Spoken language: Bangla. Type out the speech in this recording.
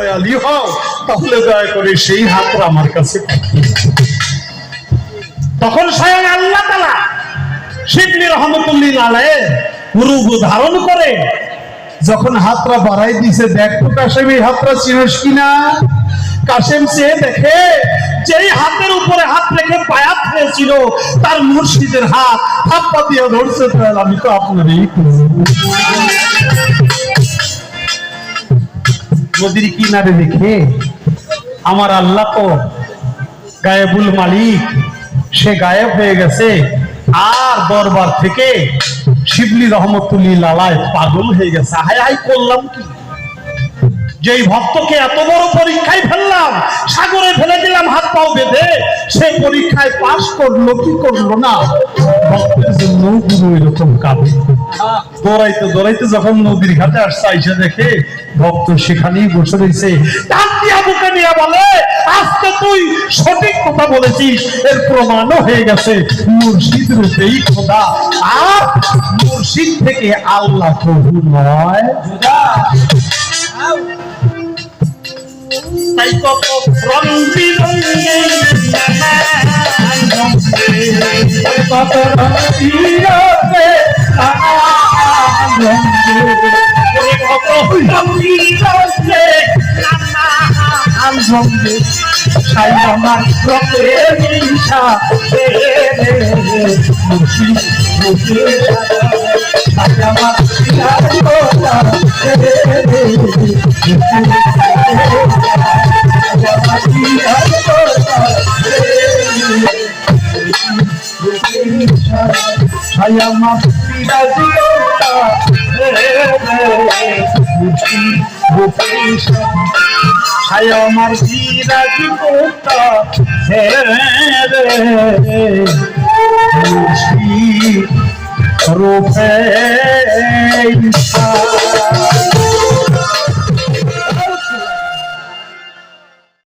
দয়ালু হও তাহলে দয়া করে সেই হাতটা আমার কাছে পাঠিয়ে দাও। তখন স্বয়ং আল্লাহ তাআলা শিবলি রহমতুল্লাহ আলাইহি রূপ ধারণ করে যখন হাতটা বাড়াই দিয়েছে, দেখ তো কাশেম এই হাতটা চিনিস কিনা। কাশেম সে দেখে যেই হাতের উপরে হাত রেখে বায়াত হয়েছিল তার মুর্শিদের হাত থাপ্পা দিয়ে ধরছে। আমি তো আপনারই নদীর কিনারে দেখে আমার আল্লাহ তো গায়েবুল মালিক, সে গায়েব হয়ে গেছে। আর দরবার থেকে শিবলি রহমতুল্লাহ আলাইহি পাগল হয়ে গেছে। হায় হায় করলাম কি, যেই ভক্তকে এত বড় পরীক্ষায় ফেললাম, সাগরে ফেলে দিলাম হাত পাও বেঁধে, সে পরীক্ষায় পাশ করলো কি করলো না। ভক্তের জন্য গুরু এরকম কাঁদে। দৌড়াইতে দৌড়াইতে যখন নদীর ঘাটে আসছে, আইসা দেখে ভক্ত সেখানেই বসে রয়েছে। ডাক দিয়া বুকে নিয়ে বলে, আজকে তুই সঠিক কথা বলেছিস, এর প্রমাণও হয়ে গেছে মুর্শিদ রূপেই খোদা। আর মুর্শিদ থেকে আল্লাহ প্রভু নয়। তাই কত রং বিরঙে কত রং বিরঙে কত রং বিরঙে আনন্দে ছাই আমার রক্তের মিশা মুর্শিদ মুর্শিদ ছাই আমার আমার বিরাজ করতা রূপে